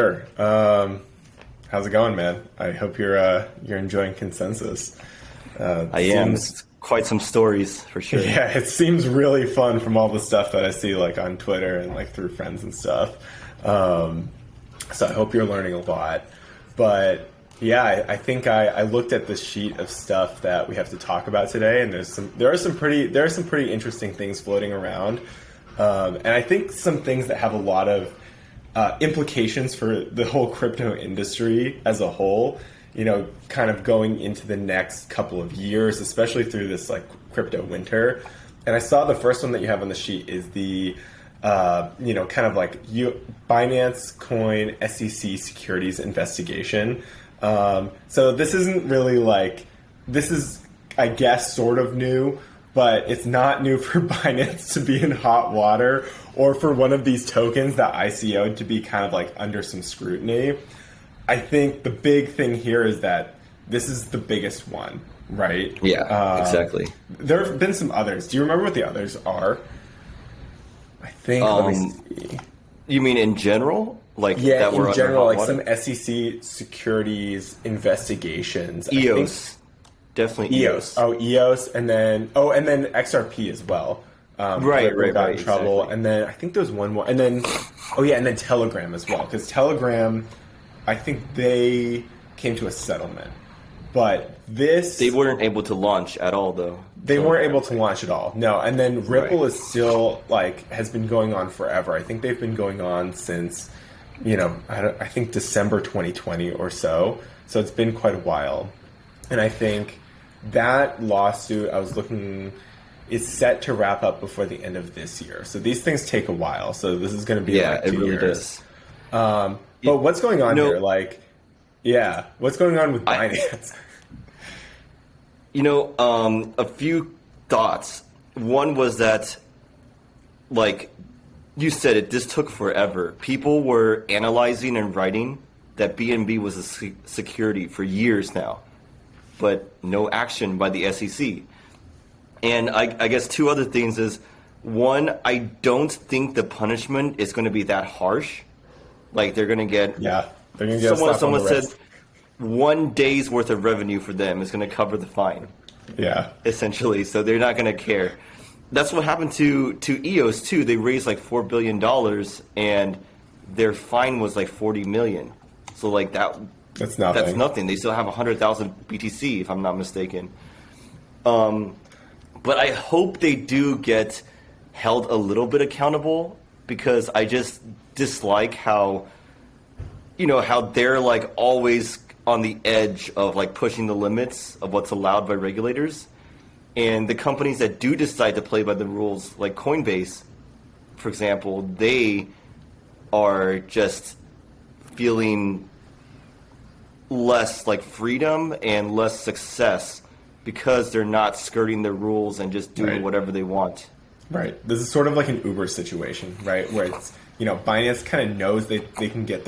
Sure. How's it going, man? I hope you're enjoying Consensus. I am. It's quite some stories for sure. Yeah, it seems really fun from all the stuff that I see like on Twitter and like through friends and stuff. So I hope you're learning a lot. But yeah, I think I looked at the sheet of stuff that we have to talk about today, and there are some pretty interesting things floating around, and I think some things that have a lot of implications for the whole crypto industry as a whole, you know, kind of going into the next couple of years, especially through this like crypto winter. And I saw the first one that you have on the sheet is the, kind of like Binance Coin SEC securities investigation. So this isn't really like, this is, I guess, sort of new, but it's not new for Binance to be in hot water or for one of these tokens that ICO'd to be kind of like under some scrutiny. I think the big thing here is that this is the biggest one, right? Yeah, exactly. There have been some others. Do you remember what the others are? I think, let me see. You mean in general? Like yeah, that in general, like some SEC securities investigations. EOS. Definitely EOS. Oh, EOS, and then XRP as well. Right. Got in trouble, exactly. And then I think there's one more, and then Telegram as well, because Telegram, I think they came to a settlement, but they weren't able to launch at all, though. They weren't able to launch at all. No, and then Ripple is still has been going on forever. I think they've been going on since, I think December 2020 or so. So it's been quite a while, and I think that lawsuit I was looking is set to wrap up before the end of this year. So these things take a while. So this is going to be like 2 years. It really does. But what's going on here? What's going on with Binance? A few thoughts. One was that, like you said, this took forever. People were analyzing and writing that BNB was a security for years now, but no action by the SEC. And I guess two other things is, one, I don't think the punishment is going to be that harsh. Like they're going to get someone said 1 day's worth of revenue for them is going to cover the fine. Yeah. Essentially. So they're not going to care. That's what happened to EOS too. They raised like $4 billion and their fine was like 40 million. So like that's nothing. That's nothing. They still have 100,000 BTC if I'm not mistaken. But I hope they do get held a little bit accountable, because I just dislike how they're like always on the edge of like pushing the limits of what's allowed by regulators. And the companies that do decide to play by the rules, like Coinbase, for example, they are just feeling less like freedom and less success because they're not skirting the rules and just doing whatever they want. Right. This is sort of like an Uber situation, right? Where it's, Binance kind of knows they can get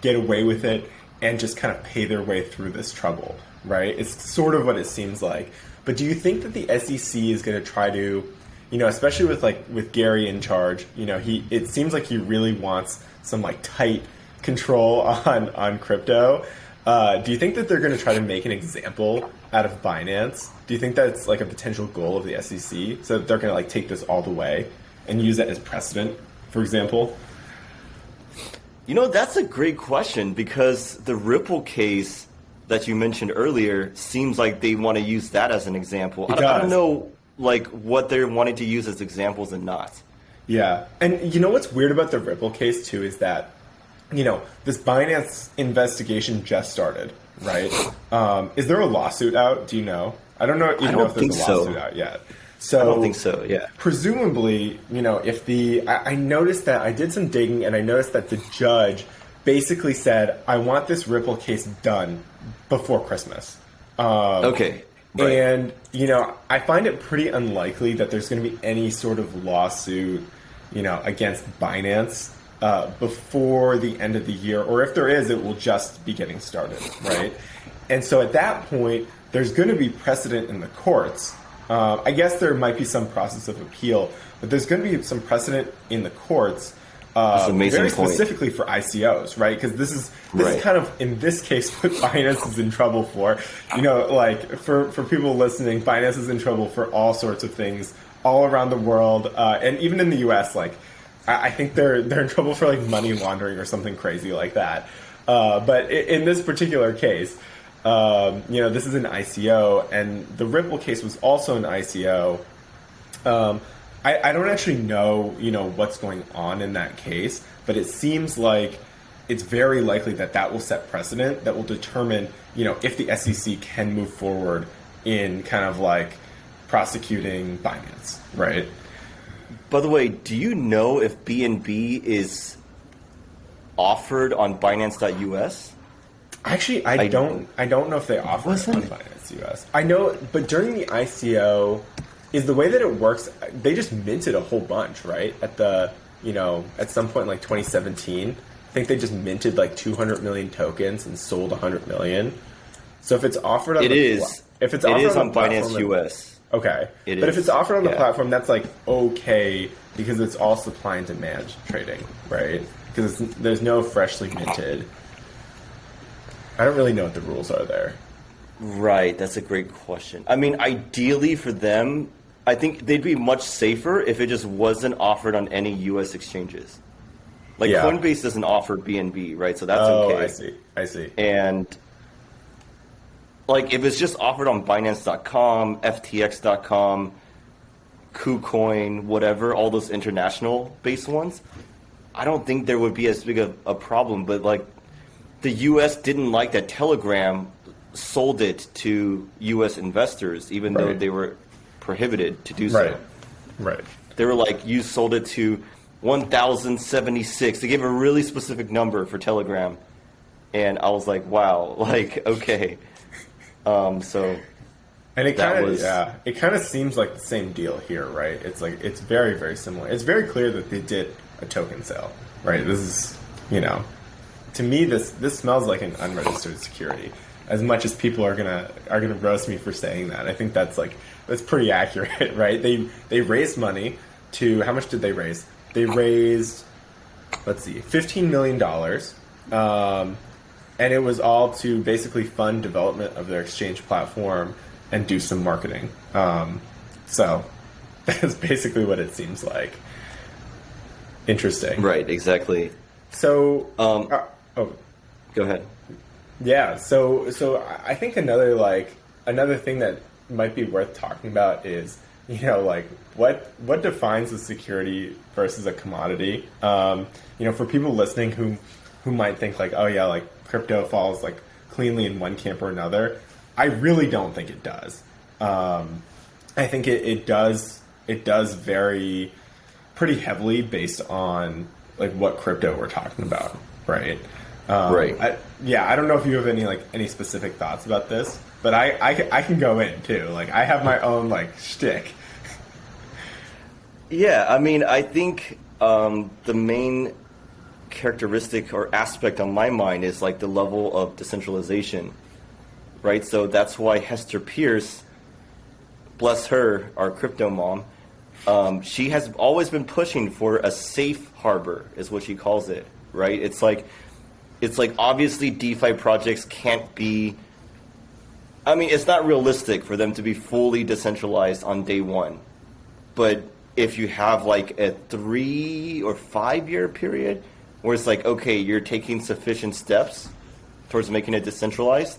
away with it and just kind of pay their way through this trouble, right? It's sort of what it seems like. But do you think that the SEC is going to try to, especially with Gary in charge, it seems like he really wants some like tight control on crypto. Do you think that they're going to try to make an example out of Binance? Do you think that's like a potential goal of the SEC, so that they're going to like take this all the way and use that as precedent, for example? That's a great question, because the Ripple case that you mentioned earlier seems like they want to use that as an example. I don't know like what they're wanting to use as examples and not. Yeah. And what's weird about the Ripple case too is that this Binance investigation just started, right? Is there a lawsuit out? Do you know? I don't know if there's a lawsuit out yet. So I don't think so, yeah. Presumably, if I noticed that, I did some digging and I noticed that the judge basically said, I want this Ripple case done before Christmas. Okay. Right. And, I find it pretty unlikely that there's going to be any sort of lawsuit, against Binance before the end of the year, or if there is, it will just be getting started, right? And so at that point, there's going to be precedent in the courts. I guess there might be some process of appeal, but there's going to be some precedent in the courts That's amazing very point. specifically for ICOs, right? Because this is Right. kind of, in this case, what Binance is in trouble for. You know, like for people listening, Binance is in trouble for all sorts of things all around the world, and even in the U.S. Like, I think they're in trouble for like money laundering or something crazy like that. But in this particular case, you know, this is an ICO, and the Ripple case was also an ICO. I don't actually know, you know, what's going on in that case, but it seems like it's very likely that that will set precedent that will determine, you know, if the SEC can move forward in kind of like prosecuting Binance, right? By the way, do you know if BNB is offered on Binance.us? Actually, I don't know if they offer it on Binance US. I know, but during the ICO, is the way that it works, they just minted a whole bunch, right? At the, you know, at some point in like 2017, I think they just minted like 200 million tokens and sold 100 million. So if it's offered on It is. If it's It offered is on platform, Binance US. okay. It But is, if it's offered on the yeah. platform, that's like okay because it's all supply and demand trading, right? Because there's no freshly minted. I don't really know what the rules are there. Right, that's a great question. I mean, ideally for them, I think they'd be much safer if it just wasn't offered on any U.S. exchanges. Like Yeah. Coinbase doesn't offer BNB, right? So that's Oh, okay. I see. And like if it's just offered on Binance.com, FTX.com, KuCoin, whatever, all those international based ones, I don't think there would be as big of a problem. But like the U.S. didn't like that Telegram sold it to U.S. investors, even though Right. they were prohibited to do so. Right. They were like, you sold it to 1,076. They gave a really specific number for Telegram. And I was like, wow, like, okay. So And it That kind of was- it kind of seems like the same deal here, right? It's like it's very, very similar. It's very clear that they did a token sale, right? This is, you know, to me this smells like an unregistered security. As much as people are gonna roast me for saying that, I think that's pretty accurate, right? They raised money to, how much did they raise? They raised, let's see, $15 million. And it was all to basically fund development of their exchange platform and do some marketing. So that's basically what it seems like. Interesting. right, exactly. So, Go ahead. yeah. So I think another thing that might be worth talking about is, you know, like what defines a security versus a commodity. You know, for people listening who might think like, oh yeah, like crypto falls like cleanly in one camp or another. I really don't think it does. I think it does vary pretty heavily based on like what crypto we're talking about, right? Right. I don't know if you have any specific thoughts about this, but I can go in too. Like I have my own like shtick. Yeah, I mean, I think the main characteristic or aspect on my mind is like the level of decentralization, right? So that's why Hester Pierce, bless her, our crypto mom, she has always been pushing for a safe harbor, is what she calls it, right? It's like obviously DeFi projects can't be, I mean, it's not realistic for them to be fully decentralized on day one. But if you have like a 3 or 5 year period where it's like, okay, you're taking sufficient steps towards making it decentralized,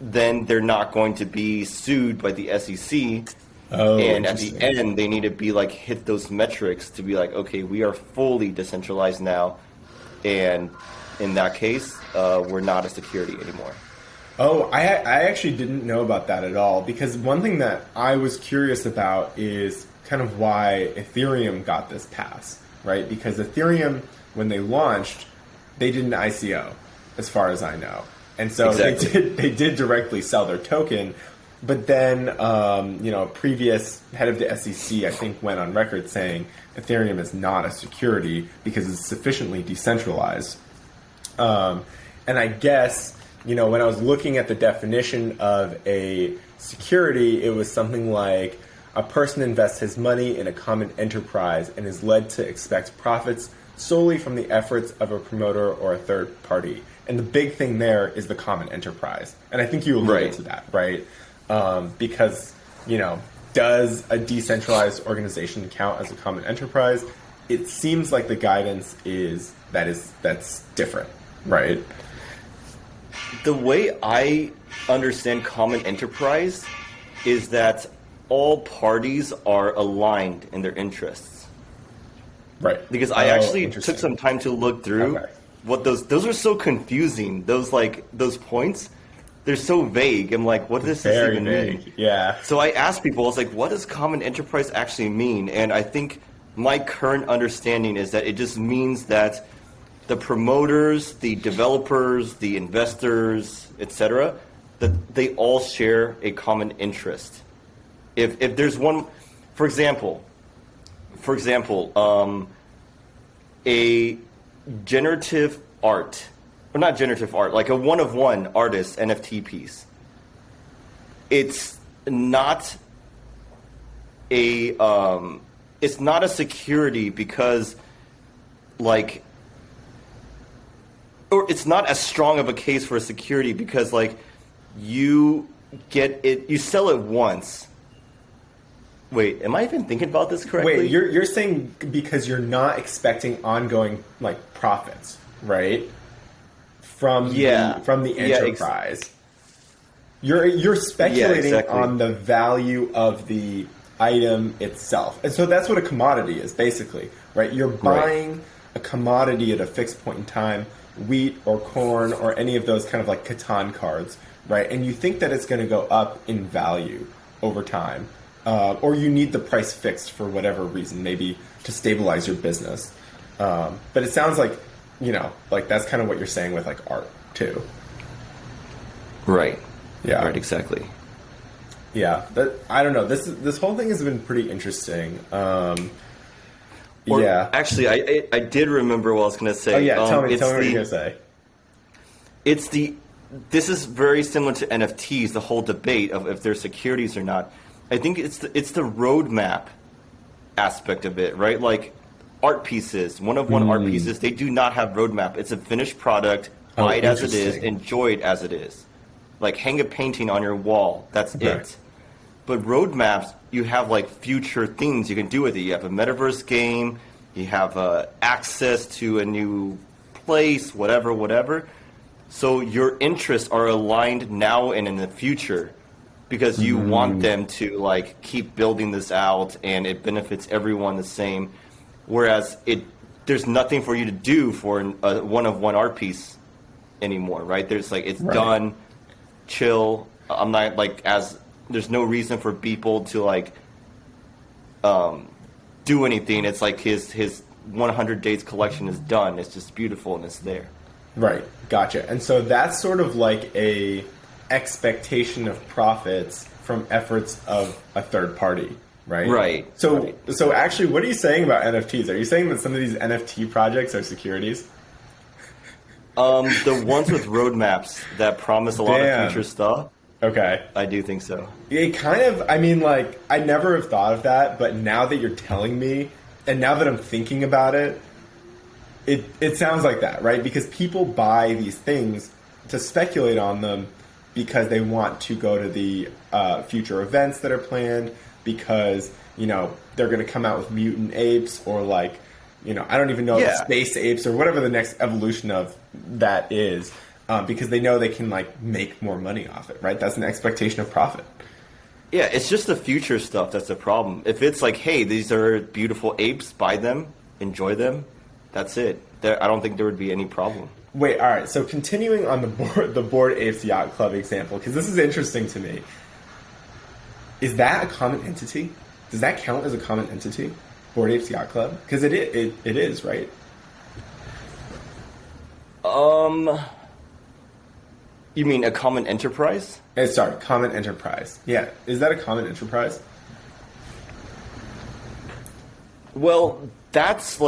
then they're not going to be sued by the SEC. Oh, And at the interesting. end, they need to be like hit those metrics to be like, okay, we are fully decentralized now. And in that case, we're not a security anymore. Oh, I actually didn't know about that at all, because one thing that I was curious about is kind of why Ethereum got this pass, right? Because Ethereum, when they launched, they did an ICO, as far as I know. And so Exactly. they did directly sell their token, but then, you know, a previous head of the SEC, I think, went on record saying Ethereum is not a security because it's sufficiently decentralized. And I guess, you know, when I was looking at the definition of a security, it was something like a person invests his money in a common enterprise and is led to expect profits solely from the efforts of a promoter or a third party. And the big thing there is the common enterprise. And I think you alluded to that, right? Because, does a decentralized organization count as a common enterprise? It seems like the guidance that's different, right? The way I understand common enterprise is that all parties are aligned in their interests. Right. Because I actually took some time to look through what those are so confusing. Those points, they're so vague. I'm like, what does this even mean? Yeah. So I asked people, I was like, what does common enterprise actually mean? And I think my current understanding is that it just means that the promoters, the developers, the investors, etc., that they all share a common interest. If there's one, for example, a generative art, or not generative art, like a one-of-one artist NFT piece, it's not a security because, like, or it's not as strong of a case for a security because, like, you sell it once. Wait, am I even thinking about this correctly? Wait, you're saying because you're not expecting ongoing profits, right? From the enterprise. You're speculating on the value of the item itself. And so that's what a commodity is basically, right? You're buying a commodity at a fixed point in time, wheat or corn or any of those kind of like Catan cards, right? And you think that it's going to go up in value over time. Or you need the price fixed for whatever reason, maybe to stabilize your business. But it sounds like, that's kind of what you're saying with art too. Right. Yeah. Right. Exactly. Yeah. I don't know. This whole thing has been pretty interesting. Actually, I did remember what I was going to say. Oh yeah. Tell me what you're going to say. This is very similar to NFTs, the whole debate of if they're securities or not. I think it's the roadmap aspect of it, right? Like art pieces, one-of-one art pieces, they do not have roadmap. It's a finished product, buy it as it is, enjoy it as it is. Like hang a painting on your wall, that's it. But roadmaps, you have future things you can do with it. You have a metaverse game, you have access to a new place, whatever. So your interests are aligned now and in the future. Because you want them to keep building this out and it benefits everyone the same, whereas there's nothing for you to do for a one-of-one art piece anymore, right? There's done, chill. I'm not there's no reason for people to do anything. It's like his 100 days collection is done. It's just beautiful and it's there. Right, gotcha. And so that's sort of like a expectation of profits from efforts of a third party, right? Right. So actually, what are you saying about NFTs? Are you saying that some of these NFT projects are securities? The ones with roadmaps that promise a lot of future stuff. Okay. I do think so. It kind of, I never have thought of that, but now that you're telling me, and now that I'm thinking about it, it sounds like that, right? Because people buy these things to speculate on them because they want to go to the future events that are planned, because, they're going to come out with mutant apes or I don't even know, space apes or whatever the next evolution of that is, because they know they can make more money off it, right? That's an expectation of profit. Yeah, it's just the future stuff that's the problem. If it's hey, these are beautiful apes, buy them, enjoy them, that's it. I don't think there would be any problem. Wait, all right. So continuing on the Bored Apes Yacht Club example, because this is interesting to me. Is that a common entity? Does that count as a common entity? Bored Apes Yacht Club? Because it is, right? You mean a common enterprise? Sorry, common enterprise. Yeah, is that a common enterprise? Well, that's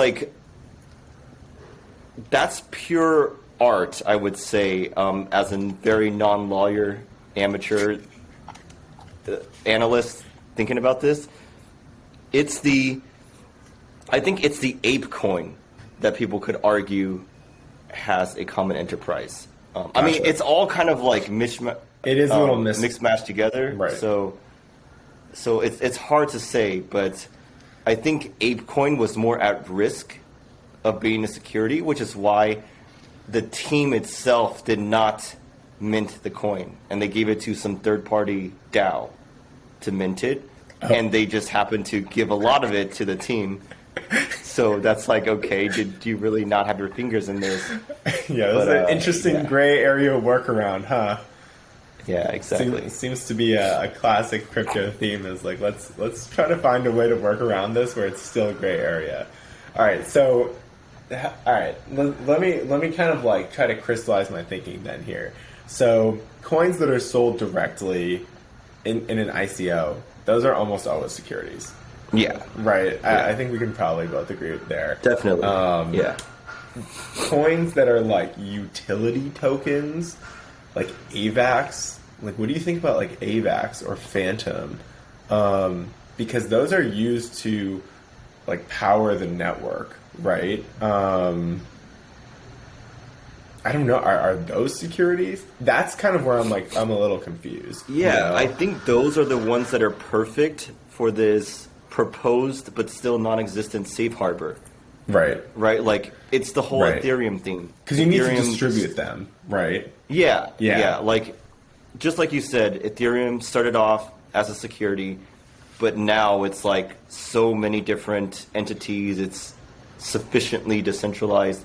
pure art, I would say, as a very non-lawyer, amateur analyst thinking about this. I think it's the ape coin that people could argue has a common enterprise. I mean, it's all kind of like it is a little mixed match together. Right. So it's hard to say, but I think ApeCoin was more at risk of being a security, which is why the team itself did not mint the coin, and they gave it to some third-party DAO to mint it, and they just happened to give a lot of it to the team. So that's like, okay, did you really not have your fingers in this? Yeah, that's an interesting gray area workaround, huh? Yeah, exactly. Seems to be a classic crypto theme. Is like let's try to find a way to work around this where it's still a gray area. All right, so let me kind of like try to crystallize my thinking then here. So coins that are sold directly in an ICO, those are almost always securities. Yeah. Right. Yeah. I think we can probably both agree with there. Definitely. Yeah. Coins that are like utility tokens, like AVAX. Like, what do you think about like AVAX or Phantom? Because those are used to like power the network, right? I don't know. Are those securities? That's kind of where I'm a little confused. Yeah, you know? I think those are the ones that are perfect for this proposed but still non-existent safe harbor. Right. Right? Like, it's the whole Ethereum thing. Because you need to distribute them, right? Yeah. Like, just like you said, Ethereum started off as a security, but now it's like so many different entities. It's sufficiently decentralized.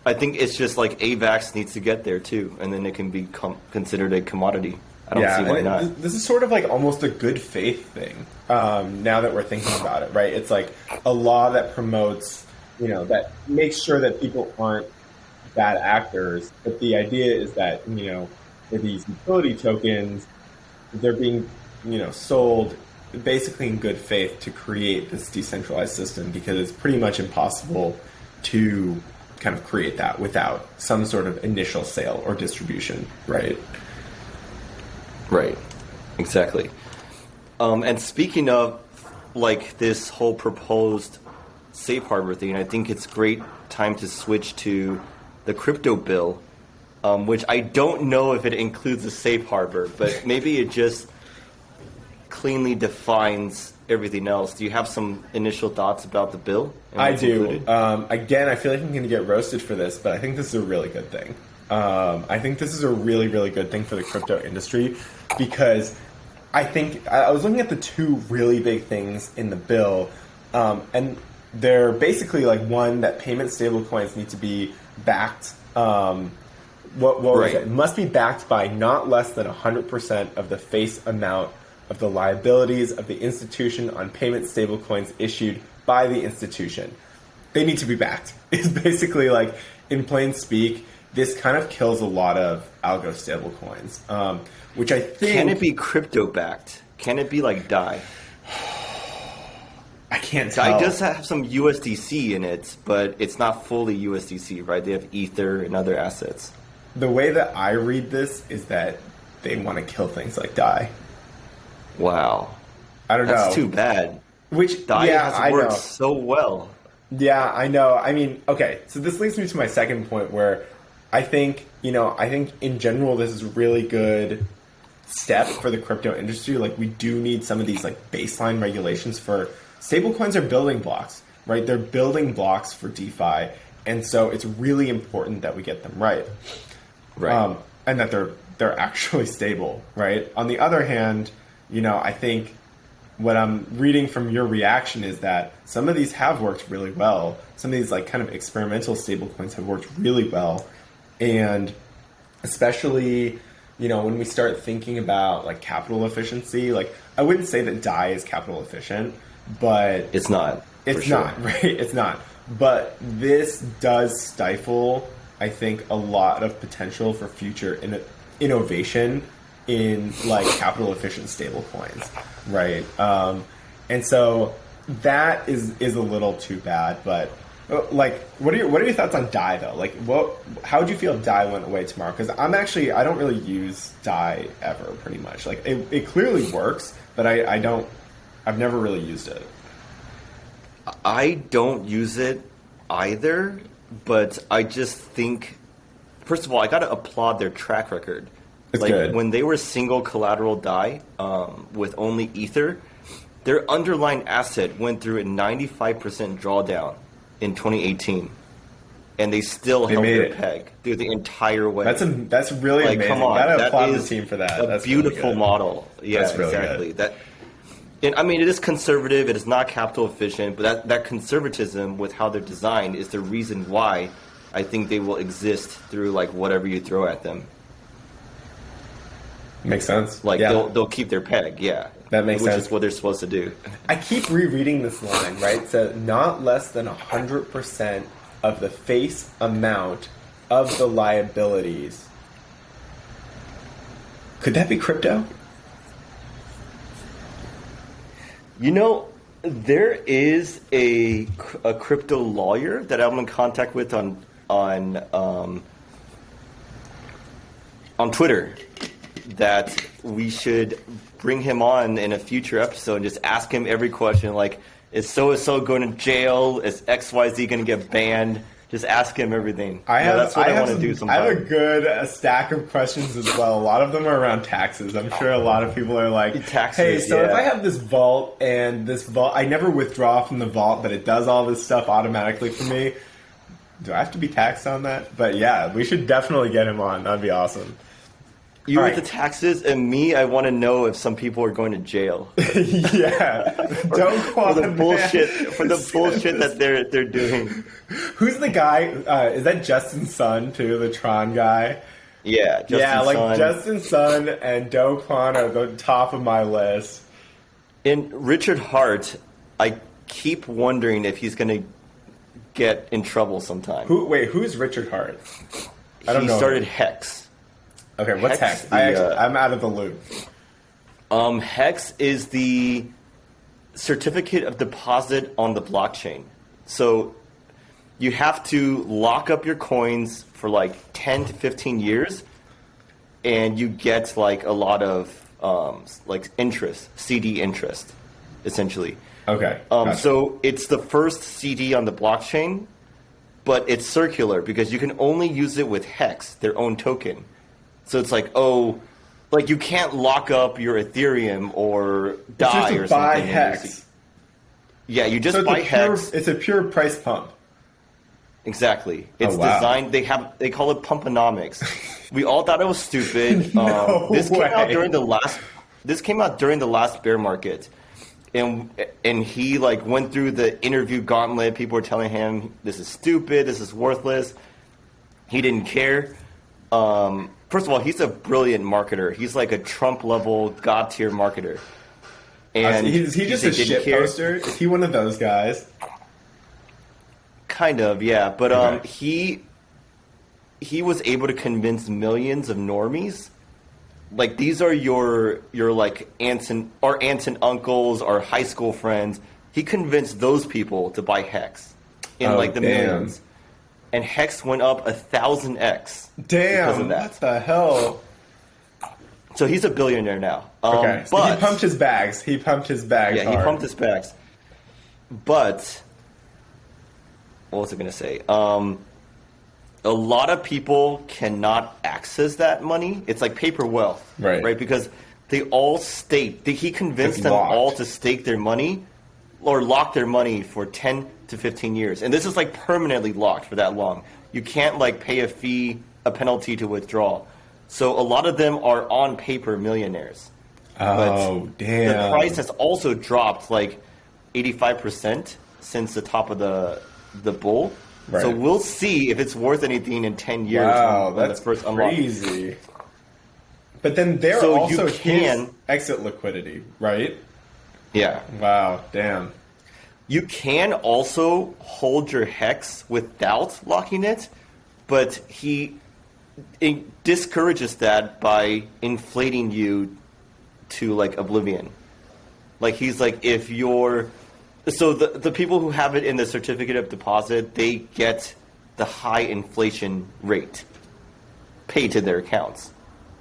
I think it's just like AVAX needs to get there too, and then it can be considered a commodity. I don't see why not. This is sort of like almost a good faith thing. Now that we're thinking about it, right? It's like a law that promotes, that makes sure that people aren't bad actors. But the idea is that, for these utility tokens, they're being, sold basically in good faith to create this decentralized system, because it's pretty much impossible to kind of create that without some sort of initial sale or distribution, right? Right, exactly. And speaking of like this whole proposed safe harbor thing, I think it's great time to switch to the crypto bill, which I don't know if it includes a safe harbor, but maybe it just cleanly defines everything else. Do you have some initial thoughts about the bill? I do. Again, I feel like I'm going to get roasted for this, but I think this is a really good thing. I think this is a really, really good thing for the crypto industry, because I think I was looking at the two really big things in the bill, and they're basically like, one, that payment stablecoins need to be backed. What was it? It must be backed by not less than 100% of the face amount of the liabilities of the institution on payment stablecoins issued by the institution. They need to be backed. It's basically like, in plain speak, this kind of kills a lot of algo stablecoins, which I think... Can it be crypto backed? Can it be like DAI? I can't tell. DAI does have some USDC in it, but it's not fully USDC, right? They have Ether and other assets. The way that I read this is that they want to kill things like DAI. Wow. I don't know. That's too bad. Which, DAI has worked so well. Yeah, I know. I mean, okay, so this leads me to my second point, where I think in general this is a really good step for the crypto industry. Like, we do need some of these like baseline regulations for stablecoins are building blocks, right? They're building blocks for DeFi, and so it's really important that we get them right. Right. And that they're actually stable, right? On the other hand, I think what I'm reading from your reaction is that some of these have worked really well. Some of these like kind of experimental stablecoins have worked really well. And especially, when we start thinking about like capital efficiency, like I wouldn't say that DAI is capital efficient, but it's not. It's not, right? It's not. But this does stifle, I think, a lot of potential for future innovation in like capital efficient stable coins, right? And so that is a little too bad. But like, what are your thoughts on DAI though? Like, how would you feel if DAI went away tomorrow? Because I don't really use DAI ever, pretty much. Like, it clearly works, but I've never really used it. I don't use it either. but I just think, first of all, I got to applaud their track record. It's like good. when they were single collateral DAI with only Ether, their underlying asset went through a 95% drawdown in 2018, and they still held made their it. peg through the entire way. That's really like, amazing. come on, Gotta that applaud the is team for that. A That's beautiful really good. model. Yeah, That's really exactly. good. That, and I mean, it is conservative. It is not capital efficient, but that conservatism with how they're designed is the reason why I think they will exist through like whatever you throw at them. Makes sense. Like yeah. they'll keep their peg. Yeah, That makes which sense. is what they're supposed to do. I keep rereading this line, right? So not less than 100% of the face amount of the liabilities. Could that be crypto? You know, there is a crypto lawyer that I'm in contact with on Twitter that we should bring him on in a future episode and just ask him every question like, is so-and-so going to jail? Is XYZ going to get banned? Just ask him everything. That's what I want to do I have a sometime. good stack of questions as well. A lot of them are around taxes. I'm sure a lot of people are like, Taxes, hey, so if yeah. I have this vault and this vault, I never withdraw from the vault, but it does all this stuff automatically for me. Do I have to be taxed on that? But yeah, we should definitely get him on. That'd be awesome. You All with right. the taxes, and me, I want to know if some people are going to jail Yeah. Don't for the bullshit that they're doing. Who's the guy? Is that Justin Sun too, the Tron guy? Yeah, Sun. Justin Sun and Do Kwon are the top of my list. And Richard Hart, I keep wondering if he's going to get in trouble sometime. Who's Richard Hart? I don't know. He started Hex. Okay, what's Hex, Hex? the, I'm out of the loop. Hex is the certificate of deposit on the blockchain. So you have to lock up your coins for like 10 to 15 years, and you get like a lot of like interest, CD interest, essentially. Okay. Gotcha. So it's the first CD on the blockchain, but it's circular because you can only use it with Hex, their own token. So it's like, like you can't lock up your Ethereum or DAI or something. Buy Hex. Yeah, you just So buy Hex. It's a pure price pump. Exactly. It's wow. designed. They call it pumponomics. We all thought it was stupid. No this came out way. during the last. This came out during the last bear market, and he like went through the interview gauntlet. People were telling him this is stupid. This is worthless. He didn't care. First of all, he's a brilliant marketer. He's like a Trump level god tier marketer. And Is he just a shit poster? Is he one of those guys? Kind of, yeah. But Okay. he was able to convince millions of normies. Like these are your like aunts and uncles or high school friends. He convinced those people to buy Hex in like the millions. And Hex went up 1,000x. Damn, because of that. what the hell? So he's a billionaire now. Okay, so but he pumped his bags. Yeah, hard. he pumped his bags. But what was I going to say? A lot of people cannot access that money. It's like paper wealth, Right? Because they all stake. He convinced It's them locked. all to stake their money or lock their money for 10 to 15 years. And this is like permanently locked for that long. You can't like pay a penalty to withdraw. So a lot of them are on paper millionaires. Oh, damn. The price has also dropped like 85% since the top of the bull. Right. So we'll see if it's worth anything in 10 years. Wow, when that's the first unlock. crazy. But then there So also you can- here's exit liquidity, right? Yeah. Wow, damn. You can also hold your Hex without locking it, but it discourages that by inflating you to like oblivion. Like he's like, if you're, so the people who have it in the certificate of deposit, they get the high inflation rate paid to their accounts,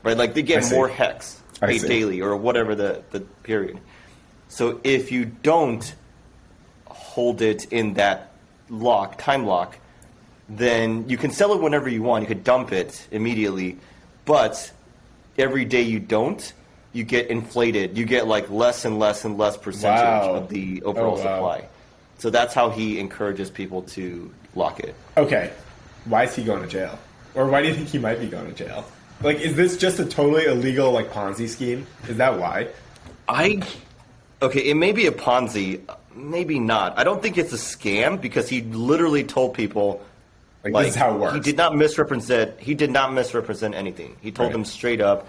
right? Like they I get see. more Hex I paid see. daily or whatever the period. So if you don't hold it in that time lock, then you can sell it whenever you want. You could dump it immediately, but every day you don't, you get inflated. You get like less and less and less percentage of the overall supply. So that's how he encourages people to lock it. Okay, why is he going to jail? Or why do you think he might be going to jail? Like, is this just a totally illegal like Ponzi scheme? Is that why? Okay, it may be a Ponzi, maybe not. I don't think it's a scam because he literally told people like this is how it works. He did not misrepresent. He did not misrepresent anything. He told them straight up.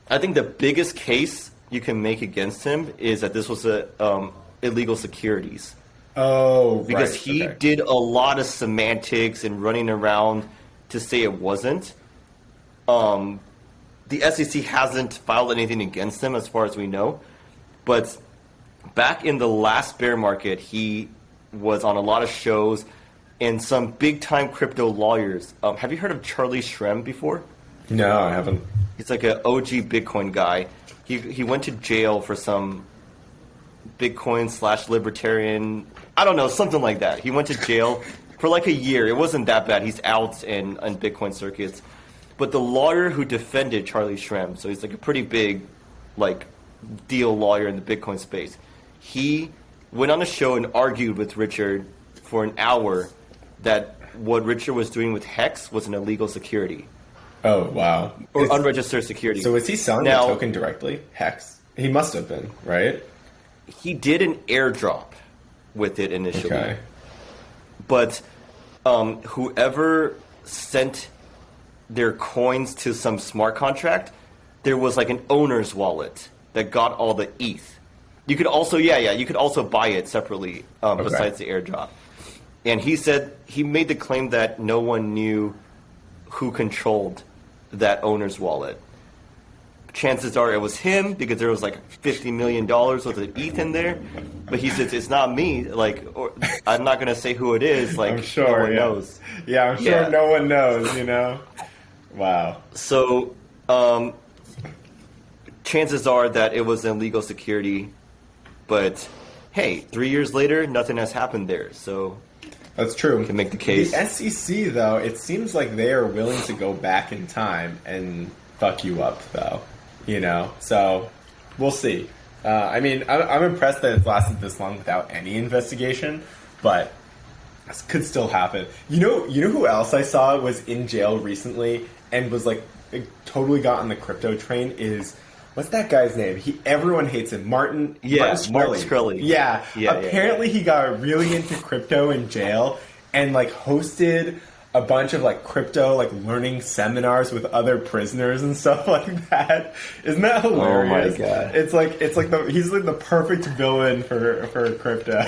I think the biggest case you can make against him is that this was a illegal securities. Oh, because he did a lot of semantics and running around to say it wasn't. The SEC hasn't filed anything against him as far as we know. But back in the last bear market, he was on a lot of shows and some big-time crypto lawyers. Have you heard of Charlie Shrem before? No, I haven't. He's like an OG Bitcoin guy. He went to jail for some Bitcoin/libertarian, I don't know, something like that. He went to jail for like a year. It wasn't that bad. He's out in Bitcoin circuits. But the lawyer who defended Charlie Shrem, so he's like a pretty big like deal lawyer in the Bitcoin space, he went on a show and argued with Richard for an hour that what Richard was doing with Hex was an illegal security. Oh, wow. Or unregistered security. So is he selling the token directly? Hex? He must have been, right? He did an airdrop with it initially. Okay. But whoever sent their coins to some smart contract, there was like an owner's wallet that got all the ETH. You could also, you could also buy it separately besides the airdrop. And he said, he made the claim that no one knew who controlled that owner's wallet. Chances are it was him because there was like $50 million worth of ETH in there. But he says, it's not me. Like, I'm not going to say who it is. Like, I'm sure, no one knows. Yeah, I'm sure no one knows, you know? Wow. So, chances are that it was an illegal security. But, hey, 3 years later, nothing has happened there. So, that's true. You can make the case. The SEC, though, it seems like they are willing to go back in time and fuck you up, though. You know? So, we'll see. I mean, I'm impressed that it's lasted this long without any investigation, but this could still happen. You know who else I saw was in jail recently and was like totally got on the crypto train is... What's that guy's name? Everyone hates him. Martin Shkreli. Yeah. Apparently he got really into crypto in jail and like hosted a bunch of like crypto like learning seminars with other prisoners and stuff like that. Isn't that hilarious? Oh my god. It's like he's like the perfect villain for crypto.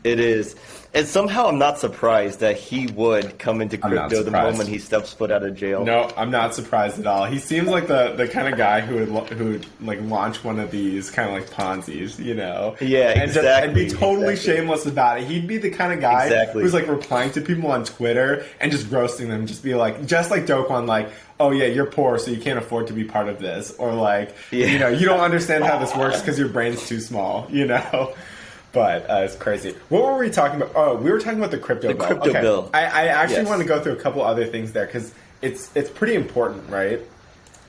It is. And somehow I'm not surprised that he would come into crypto the moment he steps foot out of jail. No, I'm not surprised at all. He seems like the kind of guy who would like launch one of these kind of like Ponzi's, you know? Yeah, and be totally shameless about it. He'd be the kind of guy who's like replying to people on Twitter and just roasting them, just be like, just like Dokwon, like, oh yeah, you're poor, so you can't afford to be part of this, or like, you know, you don't understand how this works because your brain's too small, you know? But it's crazy. What were we talking about? Oh, we were talking about the crypto bill. Crypto bill. I actually want to go through a couple other things there because it's pretty important, right?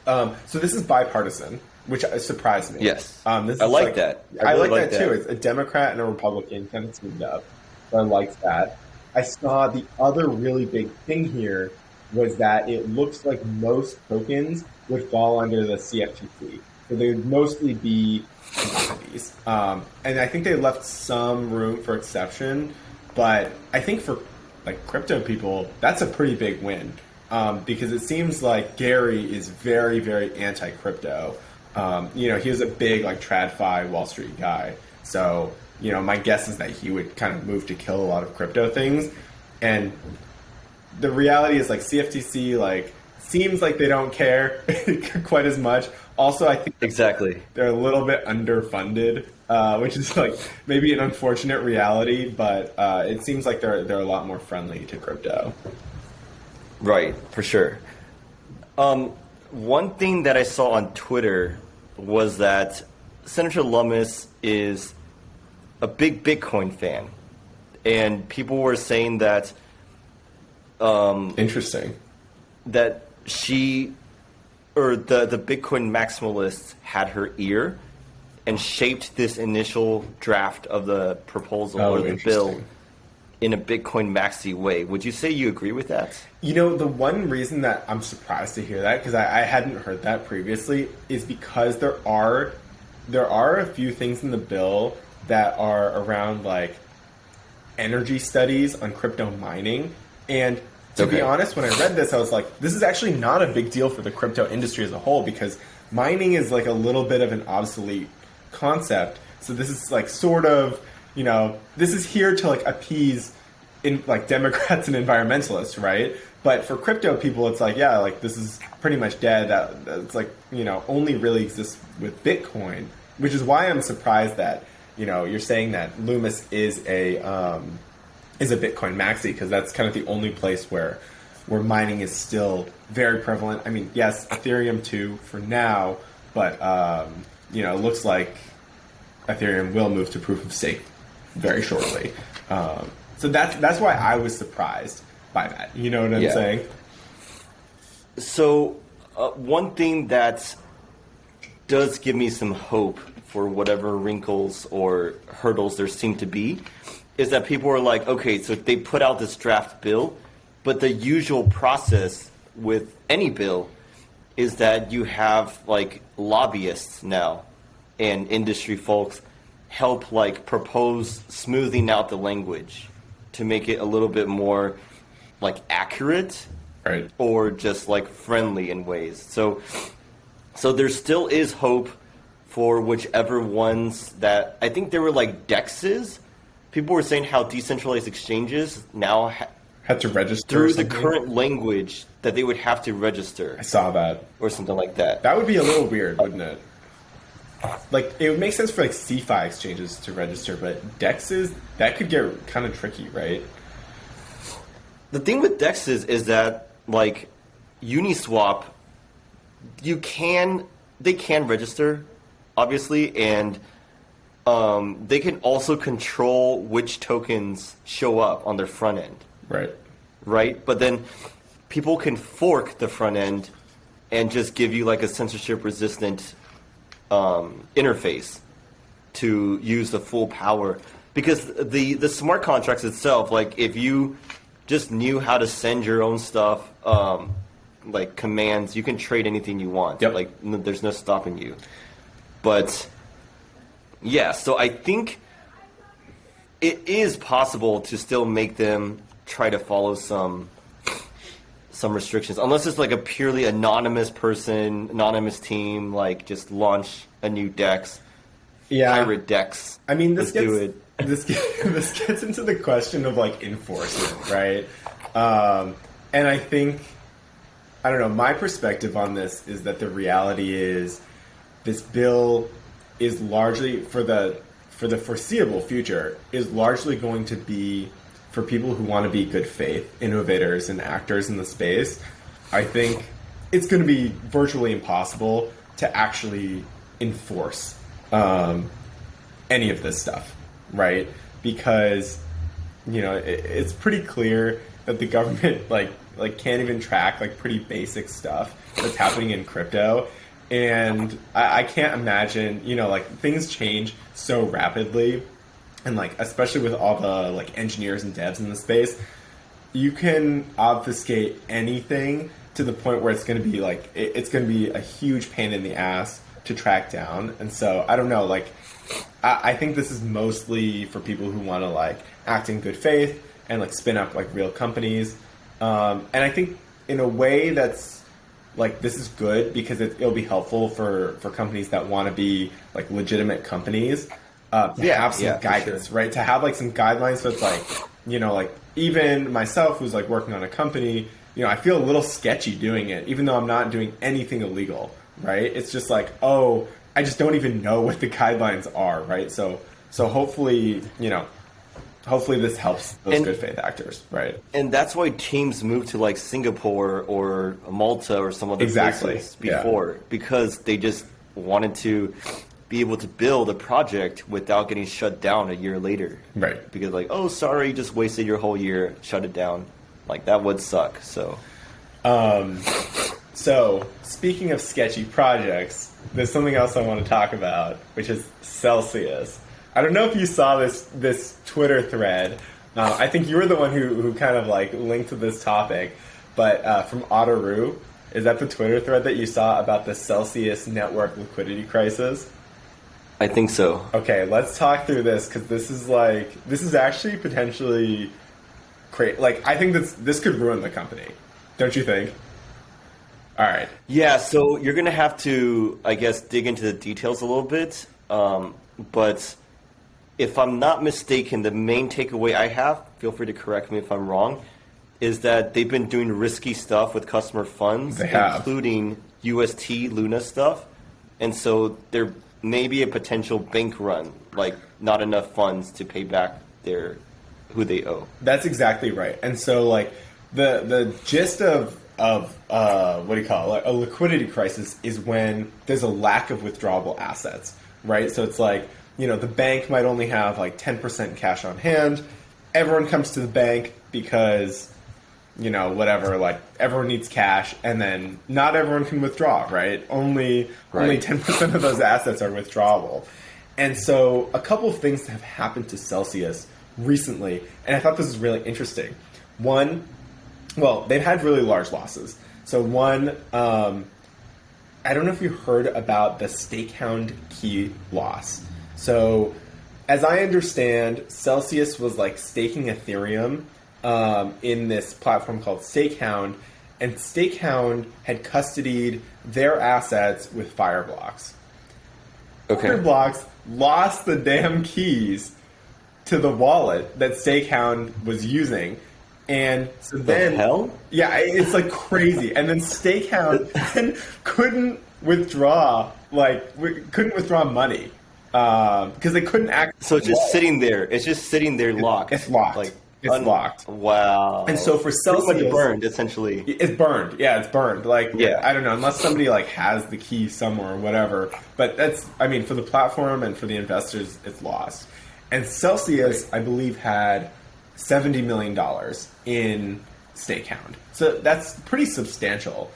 So this is bipartisan, which surprised me. Yes. This I like that. I really like that too. It's a Democrat and a Republican kind of teamed up. So I like that. I saw the other really big thing here was that it looks like most tokens would fall under the CFTC. So they would mostly be commodities. And I think they left some room for exception, but I think for like crypto people, that's a pretty big win. Because it seems like Gary is very, very anti-crypto. You know, he was a big like TradFi Wall Street guy. So, you know, my guess is that he would kind of move to kill a lot of crypto things. And the reality is like CFTC like seems like they don't care quite as much. Also, I think they're a little bit underfunded, which is like maybe an unfortunate reality, but it seems like they're a lot more friendly to crypto. Right, for sure. One thing that I saw on Twitter was that Senator Lummis is a big Bitcoin fan. and people were saying that Interesting. that she or the Bitcoin maximalists had her ear and shaped this initial draft of the proposal or the bill in a Bitcoin maxi way. Would you say you agree with that? You know, the one reason that I'm surprised to hear that, because I hadn't heard that previously, is because there are a few things in the bill that are around like energy studies on crypto mining. And to be honest, when I read this, I was like, this is actually not a big deal for the crypto industry as a whole, because mining is like a little bit of an obsolete concept. So this is like sort of, you know, this is here to like appease in like Democrats and environmentalists, right? But for crypto people, it's like, yeah, like this is pretty much dead. That's like, you know, only really exists with Bitcoin, which is why I'm surprised that, you know, you're saying that Lummis is a Bitcoin maxi, because that's kind of the only place where mining is still very prevalent. I mean, yes, Ethereum too for now, but you know, it looks like Ethereum will move to proof of stake very shortly. So that's why I was surprised by that. You know what I'm saying? So one thing that does give me some hope for whatever wrinkles or hurdles there seem to be is that people are like, okay, so they put out this draft bill, but the usual process with any bill is that you have like lobbyists now and industry folks help like propose smoothing out the language to make it a little bit more like accurate, right, or just like friendly in ways. So there still is hope for whichever ones that I think there were like DEXs. People were saying how decentralized exchanges now had to register through the current language that they would have to register. I saw that, or something like that. That would be a little weird, wouldn't it? Like, it would make sense for like CeFi exchanges to register, but DEXs, that could get kind of tricky, right? The thing with DEXs is that like Uniswap, they can register, obviously, and they can also control which tokens show up on their front end. Right? But then people can fork the front end and just give you like a censorship-resistant interface to use the full power. Because the smart contracts itself, like if you just knew how to send your own stuff, like commands, you can trade anything you want. Yep. Like there's no stopping you. But yeah, so I think it is possible to still make them try to follow some restrictions, unless it's like a purely anonymous person, anonymous team, like just launch a new DEX, pirate DEX. I mean, this do it. This gets into the question of like enforcement, right? And I think, I don't know, my perspective on this is that the reality is this bill is largely, for the foreseeable future, is largely going to be for people who want to be good faith innovators and actors in the space. I think it's going to be virtually impossible to actually enforce any of this stuff, right? Because, you know, it's pretty clear that the government like can't even track like pretty basic stuff that's happening in crypto. And I can't imagine, you know, like things change so rapidly, and like especially with all the like engineers and devs in the space, you can obfuscate anything to the point where it's going to be like it's going to be a huge pain in the ass to track down. And so I don't know, like I think this is mostly for people who want to like act in good faith and like spin up like real companies. And I think in a way that's like, this is good because it'll be helpful for companies that want to be like legitimate companies to have some guidance, sure, right? To have like some guidelines. So it's like, you know, like even myself who's like working on a company, you know, I feel a little sketchy doing it, even though I'm not doing anything illegal, right? It's just like, oh, I just don't even know what the guidelines are, right? So hopefully, you know, hopefully this helps those good faith actors, right? And that's why teams moved to like Singapore or Malta or some other places before, because they just wanted to be able to build a project without getting shut down a year later. Right. Because like, oh, sorry, you just wasted your whole year, shut it down. Like, that would suck, so. So, speaking of sketchy projects, there's something else I want to talk about, which is Celsius. I don't know if you saw this Twitter thread. I think you were the one who kind of like linked to this topic, but from Otaru, is that the Twitter thread that you saw about the Celsius network liquidity crisis? I think so. Okay, let's talk through this, because this is actually potentially crazy. Like, I think this could ruin the company. Don't you think? All right. Yeah, so you're going to have to, I guess, dig into the details a little bit. But if I'm not mistaken, the main takeaway I have, feel free to correct me if I'm wrong, is that they've been doing risky stuff with customer funds, including UST Luna stuff. And so there may be a potential bank run, like not enough funds to pay back who they owe. That's exactly right. And so like the gist of what do you call it? Like a liquidity crisis is when there's a lack of withdrawable assets, right? So it's like, you know, the bank might only have like 10% cash on hand. Everyone comes to the bank because, you know, whatever, like everyone needs cash, and then not everyone can withdraw, right? Only 10% of those assets are withdrawable. And so a couple of things have happened to Celsius recently, and I thought this was really interesting. One, well, they've had really large losses. So one, I don't know if you heard about the Stakehound key loss. So as I understand, Celsius was like staking Ethereum in this platform called Stakehound, and Stakehound had custodied their assets with Fireblocks. Okay. Fireblocks lost the damn keys to the wallet that Stakehound was using. And so then, hell? Yeah, it's like crazy. And then Stakehound then couldn't withdraw money because they couldn't act. So it's just sitting there. It's just sitting there locked. It's locked. Like it's locked. Wow. And so for Celsius, pretty much burned essentially. It's burned. Yeah, it's burned. Like I don't know, unless somebody like has the key somewhere or whatever. But that's, I mean, for the platform and for the investors, it's lost. And Celsius, I believe, had $70 million in Stakehound. So that's pretty substantial.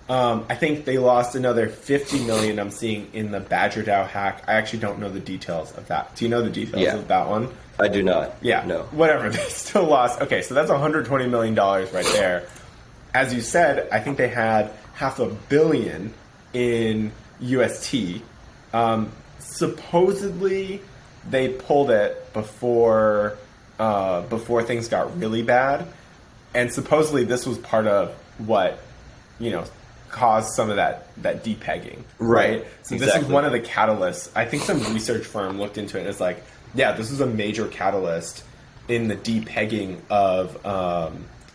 I think they lost another $50 million I'm seeing in the Badger Dow hack. I actually don't know the details of that. Do you know the details of that one? I do not. Yeah. No. Whatever. They still lost. Okay, so that's $120 million right there. As you said, I think they had $500 million in UST. Supposedly, they pulled it before things got really bad, and supposedly this was part of what, you know, caused some of that depegging, right? So this is one of the catalysts. I think some research firm looked into it and is like, yeah, this is a major catalyst in the depegging of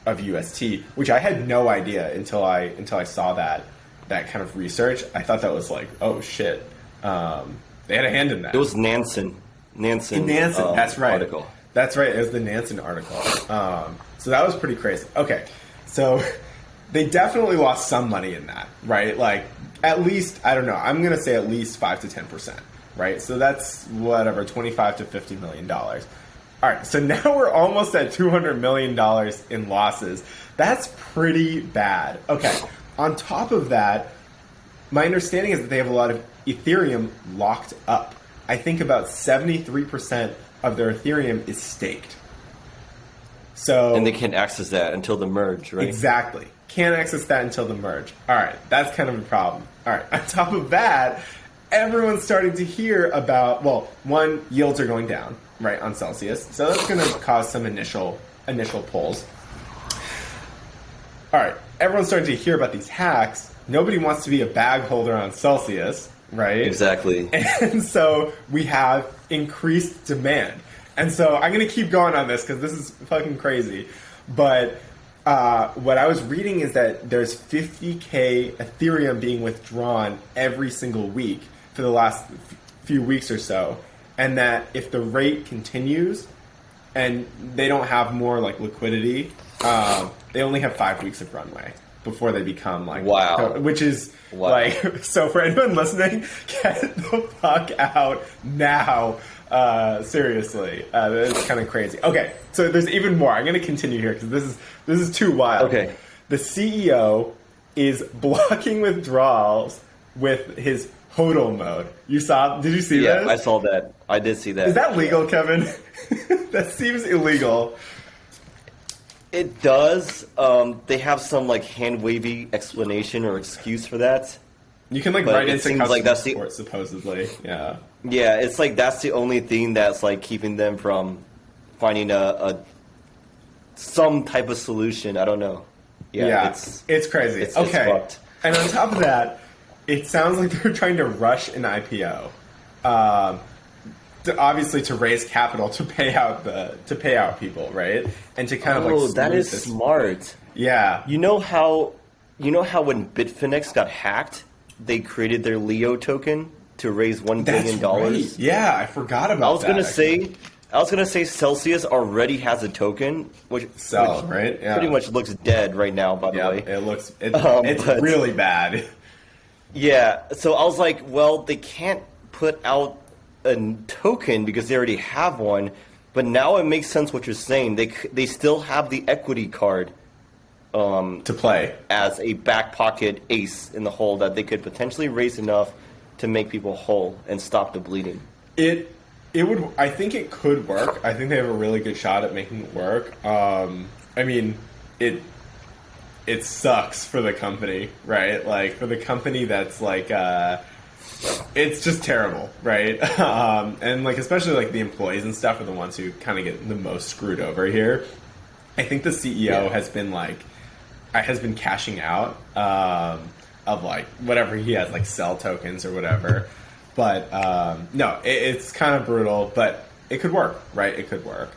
UST, which I had no idea until I saw that kind of research. I thought that was like, oh shit, they had a hand in that. It was Nansen. That's right. Article. That's right. It was the Nansen article. So that was pretty crazy. Okay, so they definitely lost some money in that, right? Like at least, I don't know, I'm gonna say at least 5 to 10%, right? So that's whatever, $25 to $50 million. All right, so now we're almost at $200 million in losses. That's pretty bad. Okay, on top of that, my understanding is that they have a lot of Ethereum locked up. I think about 73% of their Ethereum is staked. So, and they can't access that until the merge, right? Exactly. Can't access that until the merge. All right, that's kind of a problem. All right, on top of that, everyone's starting to hear about, well, one, yields are going down, right, on Celsius. So that's going to cause some initial pulls. All right, everyone's starting to hear about these hacks. Nobody wants to be a bag holder on Celsius, right? Exactly. And so we have increased demand. And so I'm going to keep going on this because this is fucking crazy. But what I was reading is that there's 50K Ethereum being withdrawn every single week for the last few weeks or so. And that if the rate continues and they don't have more like liquidity, they only have 5 weeks of runway. before they become like Wow. which is Wow. like so for anyone listening, get the fuck out now. Seriously, it's kind of crazy. Okay, so there's even more. I'm going to continue here because this is too wild. Okay. The CEO is blocking withdrawals with his HODL mode. Did you see Yeah, this? I saw that. I did see that. Is that legal, Kevin? That seems illegal. It does. They have some like hand wavy explanation or excuse for that. You can like But write it into seems customer like that's the- support, supposedly. Yeah. Yeah, it's like that's the only thing that's like keeping them from finding a some type of solution. I don't know. Yeah, it's crazy. it's okay. fucked. And on top of that, it sounds like they're trying to rush an IPO. Obviously to raise capital to pay out people, right? And to kind of like that smooth is this- smart. Yeah. You know how when Bitfinex got hacked, they created their Leo token to raise $1 billion. Right. Yeah, I forgot about that. I was gonna say Celsius already has a token, which right? Yeah. pretty much looks dead right now. By the Yeah, way, it's but- really bad. yeah. So I was like, well, they can't put out a token because they already have one. But now it makes sense what you're saying. They still have the equity card To play. as a back pocket ace in the hole that they could potentially raise enough to make people whole and stop the bleeding. It would. I think it could work. I think they have a really good shot at making it work. I mean, it sucks for the company, right? Like for the company that's like, it's just terrible, right? And like especially like the employees and stuff are the ones who kind of get the most screwed over here. I think the CEO has been cashing out of like whatever he has, like sell tokens or whatever. But no, it's kind of brutal, but it could work, right? It could work.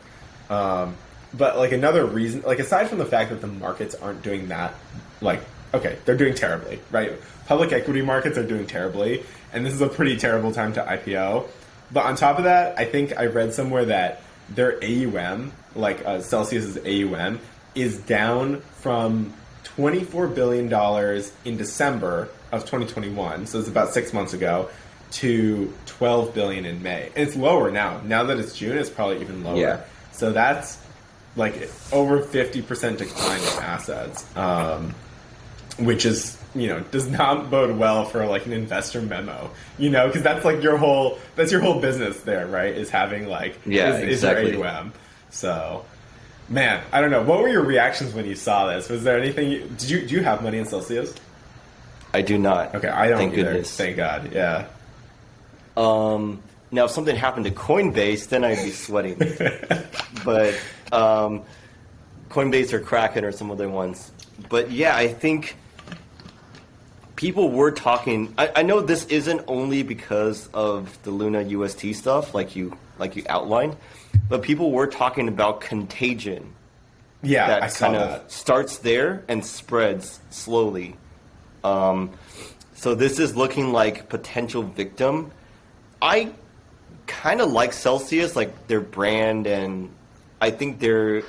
But like another reason, like aside from the fact that the markets aren't doing that, like, okay, they're doing terribly, right? Public equity markets are doing terribly, and this is a pretty terrible time to IPO. But on top of that, I think I read somewhere that their AUM, like Celsius's AUM, is down from $24 billion in December of 2021, so it's about 6 months ago, to $12 billion in May. And it's lower now. Now that it's June, it's probably even lower. Yeah. So that's like over 50% decline in assets, which is, does not bode well for like an investor memo, because that's like your whole business there, right? Is having like, is your AUM. So, man, I don't know. What were your reactions when you saw this? Was there anything, do you have money in Celsius? I do not. Okay, I don't Thank either. goodness. Thank God, yeah. Now, if something happened to Coinbase, then I'd be sweating. But Coinbase or Kraken or some other ones. But yeah, I think people were talking. I know this isn't only because of the Luna UST stuff, like you outlined, but people were talking about contagion. Yeah, that I saw kind that. of starts there and spreads slowly. So this is looking like potential victim. I kind of like Celsius, like their brand, and I think they're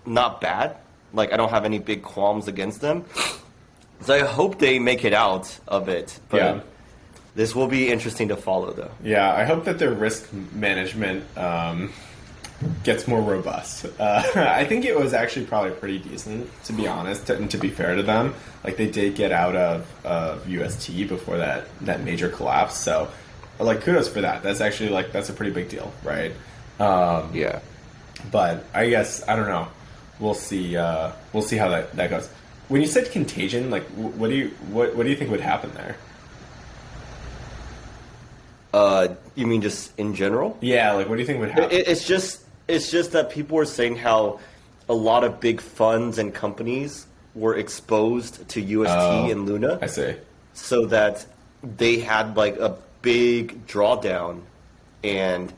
not bad. Like I don't have any big qualms against them. So I hope they make it out of it. But this will be interesting to follow, though. Yeah, I hope that their risk management gets more robust. I think it was actually probably pretty decent, to be honest, and to be fair to them. Like they did get out of UST before that major collapse. So, like, kudos for that. That's actually that's a pretty big deal, right? Yeah. But I guess I don't know. We'll see. We'll see how that goes. When you said contagion, like, what do you think would happen there? You mean just in general? Yeah, like what do you think would happen? It's just that people were saying how a lot of big funds and companies were exposed to UST and Luna. I see. So that they had like a big drawdown, and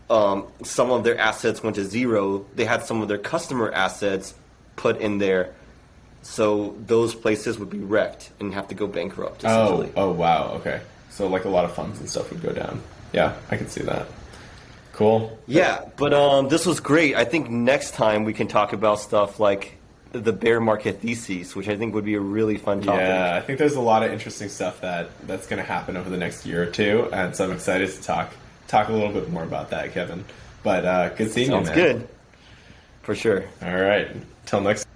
some of their assets went to zero. They had some of their customer assets put in there, so those places would be wrecked and have to go bankrupt. Essentially. Oh, wow. Okay, so like a lot of funds and stuff would go down. Yeah, I can see that. Cool. Yeah, but this was great. I think next time we can talk about stuff like the bear market theses, which I think would be a really fun topic. Yeah, I think there's a lot of interesting stuff that's going to happen over the next year or two, and so I'm excited to talk a little bit more about that, Kevin. But good seeing you, man. Sounds good. For sure. All right. Till next